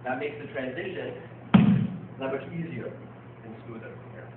That makes the transition that much easier and smoother here.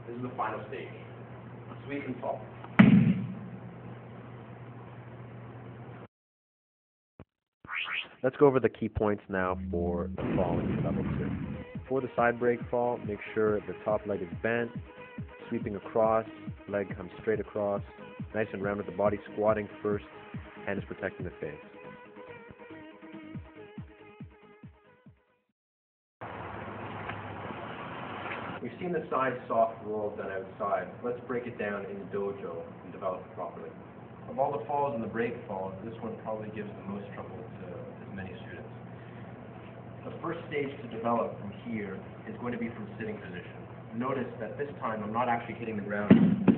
This is the final stage. Sweep and fall. Let's go over the key points now for the following levels here. For the side break fall, make sure the top leg is bent, sweeping across, leg comes straight across, nice and round with the body, squatting first, hand is protecting the face. We've seen the side soft roll done outside. Let's break it down in the dojo and develop it properly. Of all the falls and the break falls, this one probably gives the most trouble to as many students. The first stage to develop from here is going to be from sitting position. Notice that this time I'm not actually hitting the ground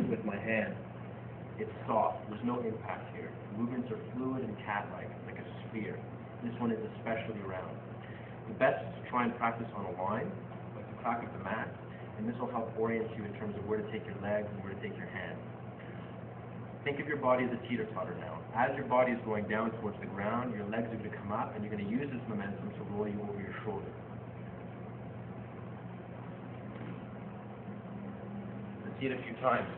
with my hand. It's soft. There's no impact here. Movements are fluid and cat-like, like a sphere. This one is especially round. The best is to try and practice on a line, like the crack of the mat, and this will help orient you in terms of where to take your legs and where to take your hands. Think of your body as a teeter-totter now. As your body is going down towards the ground, your legs are going to come up, and you're going to use this momentum to roll you over your shoulder. Let's see it a few times.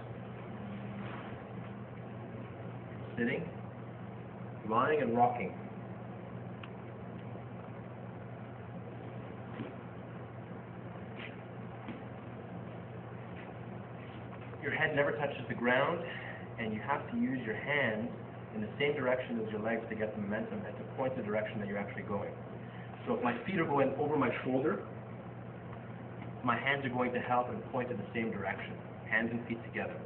Sitting, lying, and rocking. Your head never touches the ground, and you have to use your hands in the same direction as your legs to get the momentum and to point the direction that you're actually going. So if my feet are going over my shoulder, my hands are going to help and point in the same direction, hands and feet together.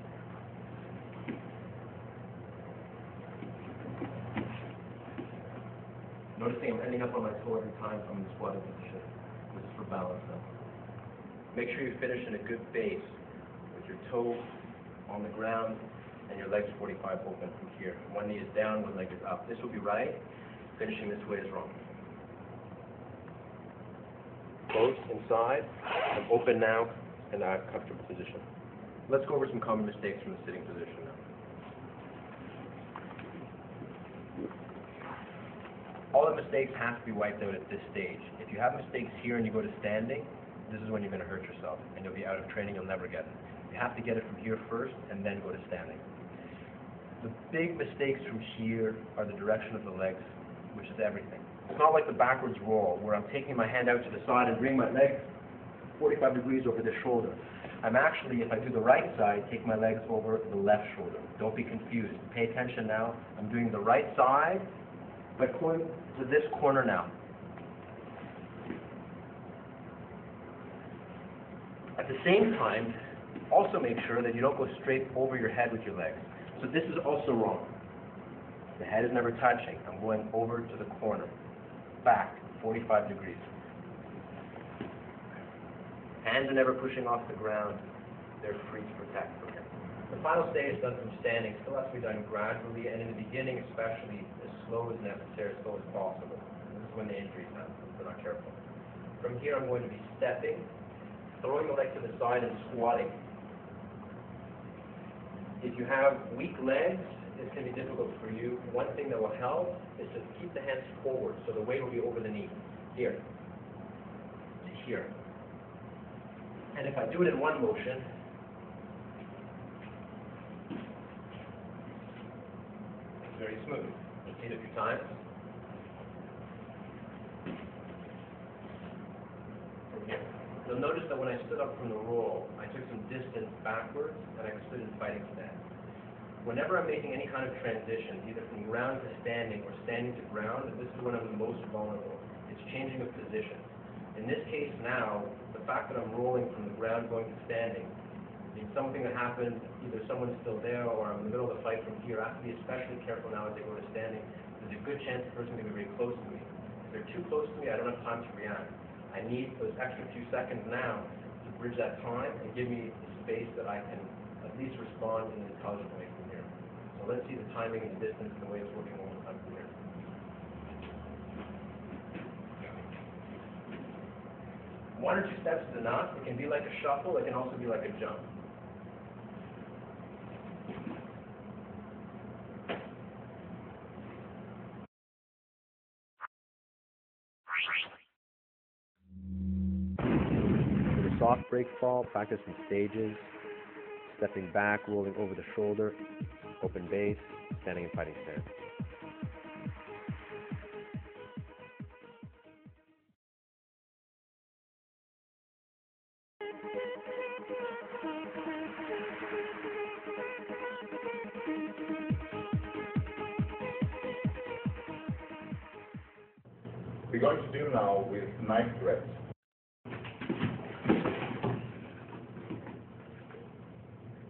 Noticing I'm ending up on my toe every time I'm in the squatting position. This is for balance now. Make sure you finish in a good base with your toe on the ground and your legs 45 open from here. One knee is down, one leg is up. This will be right. Finishing this way is wrong. Close inside, and open now, and a comfortable position. Let's go over some common mistakes from the sitting position now. All the mistakes have to be wiped out at this stage. If you have mistakes here and you go to standing, this is when you're going to hurt yourself, and you'll be out of training, you'll never get it. You have to get it from here first, and then go to standing. The big mistakes from here are the direction of the legs, which is everything. It's not like the backwards roll, where I'm taking my hand out to the side and bring my leg 45 degrees over the shoulder. I'm actually, if I do the right side, take my legs over the left shoulder. Don't be confused. Pay attention now. I'm doing the right side, but going to this corner now. At the same time, also make sure that you don't go straight over your head with your legs. So this is also wrong. The head is never touching. I'm going over to the corner. Back, 45 degrees. Hands are never pushing off the ground. They're free to protect from here. The final stage done from standing still has to be done gradually, and in the beginning especially, as slow as necessary, as slow as possible. This is when the injuries happen, if we're not careful. From here I'm going to be stepping, throwing the leg to the side and squatting. If you have weak legs, this can be difficult for you. One thing that will help is to keep the hands forward, so the weight will be over the knee. Here. To here. And if I do it in one motion, it's very smooth. Let's see it a few times. From here. You'll notice that when I stood up from the roll, I took some distance backwards, and I stood in fighting stance. Whenever I'm making any kind of transition, either from ground to standing or standing to ground, this is when I'm the most vulnerable. It's changing of position. In this case now, the fact that I'm rolling from the ground going to standing means something that happened, either someone's still there or I'm in the middle of the fight from here. I have to be especially careful now as I go to standing. There's a good chance the person is going to be very close to me. If they're too close to me, I don't have time to react. I need those extra few seconds now to bridge that time and give me the space that I can at least respond in an intelligent way from here. So let's see the timing and the distance and the way it's working one more time from here. One or two steps is enough. It can be like a shuffle. It can also be like a jump. For the soft break fall, practice in stages, stepping back, rolling over the shoulder, open base, standing and fighting stance. We're going to do now with knife threads.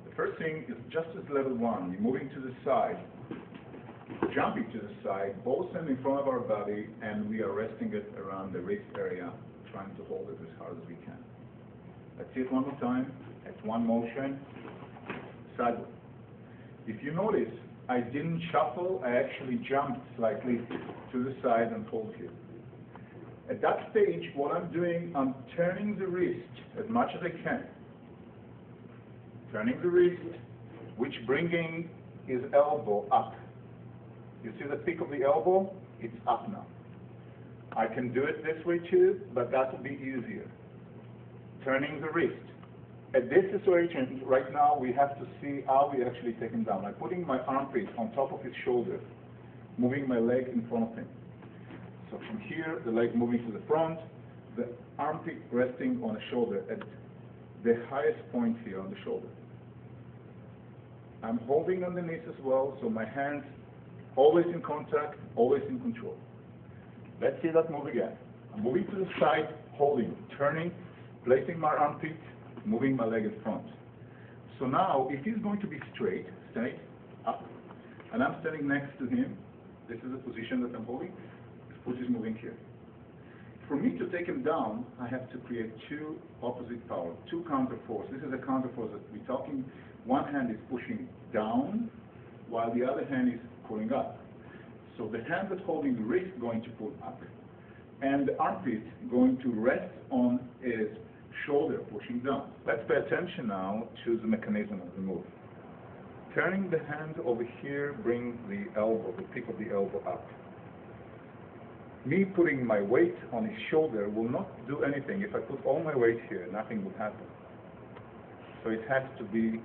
The first thing is just as level one, you're moving to the side, jumping to the side, both hand in front of our body, and we are resting it around the wrist area, trying to hold it as hard as we can. Let's see it one more time. That's one motion, sideways. If you notice, I didn't shuffle, I actually jumped slightly to the side and pulled here. At that stage, what I'm doing, I'm turning the wrist as much as I can. Turning the wrist, which bringing his elbow up. You see the peak of the elbow? It's up now. I can do it this way too, but that will be easier. Turning the wrist. At this situation, right now, we have to see how we actually take him down. I'm putting my armpit on top of his shoulder, moving my leg in front of him. So from here, the leg moving to the front, the armpit resting on the shoulder at the highest point here on the shoulder. I'm holding underneath as well, so my hands always in contact, always in control. Let's see that move again. I'm moving to the side, holding, turning, placing my armpit, moving my leg in front. So now, if he's going to be straight, up, and I'm standing next to him, this is the position that I'm holding, his foot is moving here. For me to take him down, I have to create two opposite power, two counter force. This is a counter force that we're talking. One hand is pushing down, while the other hand is pulling up. So the hand that's holding the wrist going to pull up, and the armpit going to rest on his shoulder, pushing down. Let's pay attention now to the mechanism of the move. Turning the hand over here brings the elbow, the peak of the elbow up. Me putting my weight on his shoulder will not do anything. If I put all my weight here, nothing would happen. So it has to be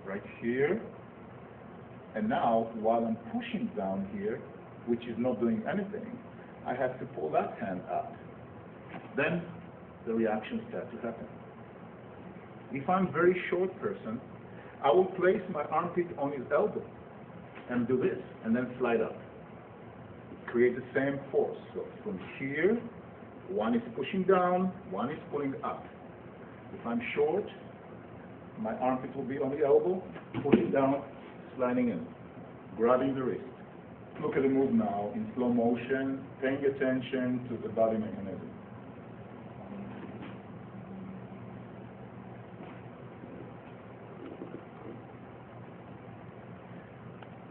right here. And now, while I'm pushing down here, which is not doing anything, I have to pull that hand up. Then the reaction starts to happen. If I'm a very short person, I will place my armpit on his elbow and do this, and then slide up. Create the same force. So from here, one is pushing down, one is pulling up. If I'm short, my armpit will be on the elbow, pushing down, sliding in, grabbing the wrist. Look at the move now in slow motion, paying attention to the body mechanism.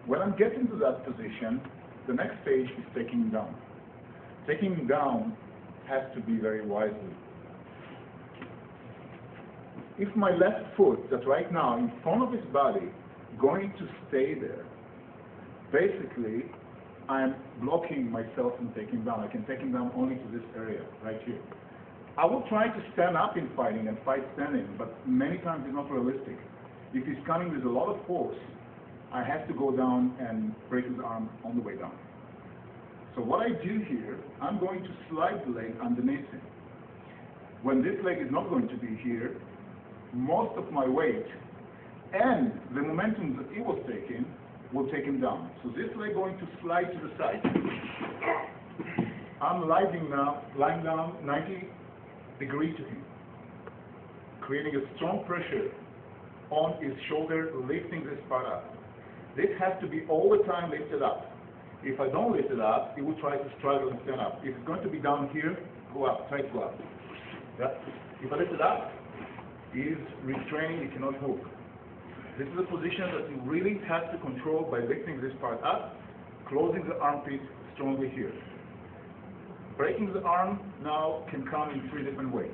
When I'm getting to that position, the next stage is taking him down. Taking him down has to be very wisely. If my left foot, that's right now in front of his body, going to stay there, basically, I'm blocking myself from taking him down. I can take him down only to this area, right here. I will try to stand up in fighting and fight standing, but many times it's not realistic. If he's coming with a lot of force, I have to go down and break his arm on the way down. So what I do here, I'm going to slide the leg underneath him. When this leg is not going to be here, most of my weight and the momentum that he was taking will take him down. So this leg going to slide to the side. I'm lying down 90 degrees to him, creating a strong pressure on his shoulder, lifting this part up. This has to be all the time lifted up. If I don't lift it up, he will try to struggle and stand up. If it's going to be down here, go up, try to go up. Yeah. If I lift it up, he's restraining, he cannot move. This is a position that you really have to control by lifting this part up, closing the armpit strongly here. Breaking the arm now can come in three different ways.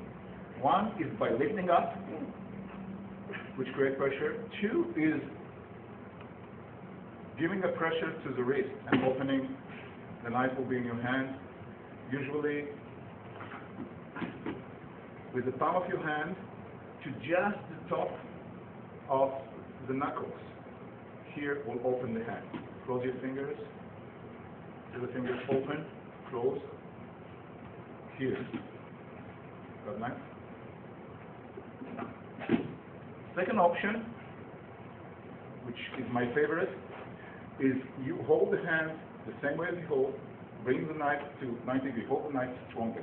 One is by lifting up, which creates pressure. Two is giving a pressure to the wrist and opening. The knife will be in your hand. Usually with the palm of your hand to just the top of the knuckles. Here will open the hand. Close your fingers. See the fingers open, close. Here. Got nice? Second option, which is my favorite, is you hold the hand the same way as you hold, bring the knife to 90 degrees, hold the knife strongly.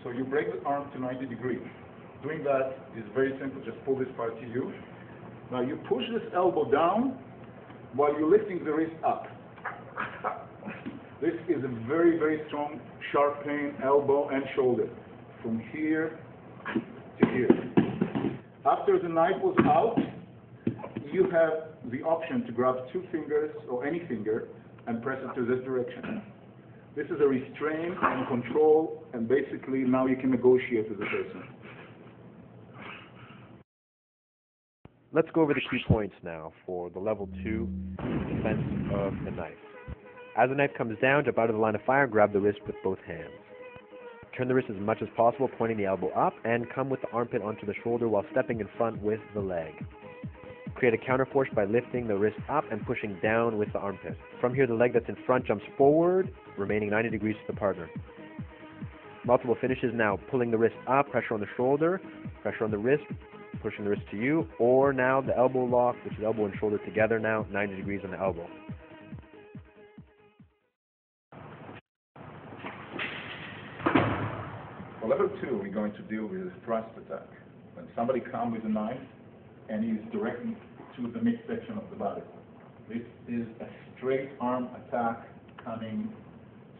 So you break the arm to 90 degrees. Doing that is very simple, just pull this part to you. Now you push this elbow down while you're lifting the wrist up. This is a very, very strong, sharp pain, elbow and shoulder, from here to here. After the knife was out, you have the option to grab two fingers or any finger and press it to this direction. This is a restraint and control, and basically now you can negotiate with the person. Let's go over the key points now for the level 2 defense of the knife. As the knife comes down, jump out of the line of fire, grab the wrist with both hands. Turn the wrist as much as possible, pointing the elbow up, and come with the armpit onto the shoulder while stepping in front with the leg. Create a counterforce by lifting the wrist up and pushing down with the armpit. From here, the leg that's in front jumps forward, remaining 90 degrees to the partner. Multiple finishes now, pulling the wrist up, pressure on the shoulder, pressure on the wrist, pushing the wrist to you, or now the elbow lock, which is elbow and shoulder together now, 90 degrees on the elbow. For level 2, we're going to deal with a thrust attack. When somebody comes with a knife and he's directing to the midsection of the body. This is a straight arm attack coming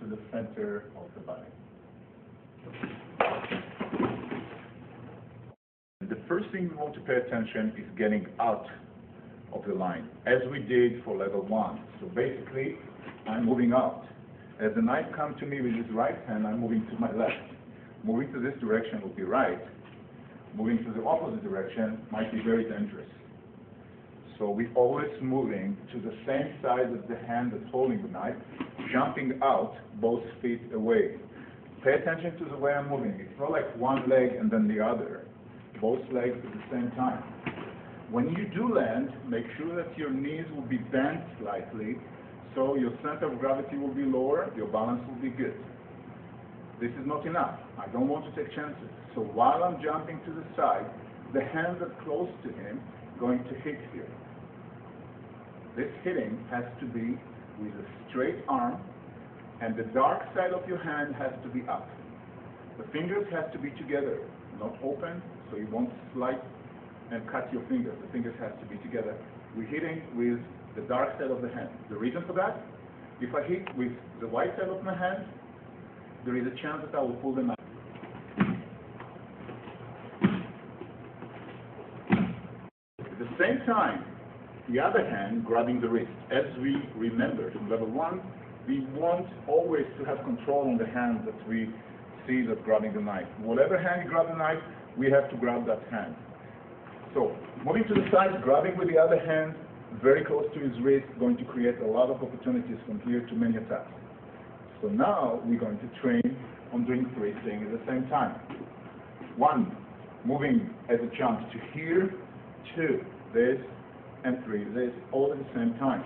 to the center of the body. The first thing we want to pay attention is getting out of the line, as we did for level 1. So basically, I'm moving out. As the knife comes to me with his right hand, I'm moving to my left. Moving to this direction will be right. Moving to the opposite direction might be very dangerous. So we're always moving to the same side of the hand that's holding the knife, jumping out both feet away. Pay attention to the way I'm moving. It's not like one leg and then the other. Both legs at the same time. When you do land, make sure that your knees will be bent slightly, so your center of gravity will be lower, your balance will be good. This is not enough. I don't want to take chances. So while I'm jumping to the side, the hand that's close to him is going to hit here. This hitting has to be with a straight arm, and the dark side of your hand has to be up. The fingers have to be together, not open, so you won't slide and cut your fingers. The fingers have to be together. We're hitting with the dark side of the hand. The reason for that, if I hit with the white side of my hand, there is a chance that I will pull the knife. At the same time, the other hand grabbing the wrist. As we remember from level 1, we want always to have control on the hand that we see that's grabbing the knife. Whatever hand you grab the knife, we have to grab that hand. So, moving to the side, grabbing with the other hand, very close to his wrist, going to create a lot of opportunities from here to many attacks. So now we're going to train on doing 3 things at the same time. 1, moving as a jump to here, 2, this, and 3, this, all at the same time.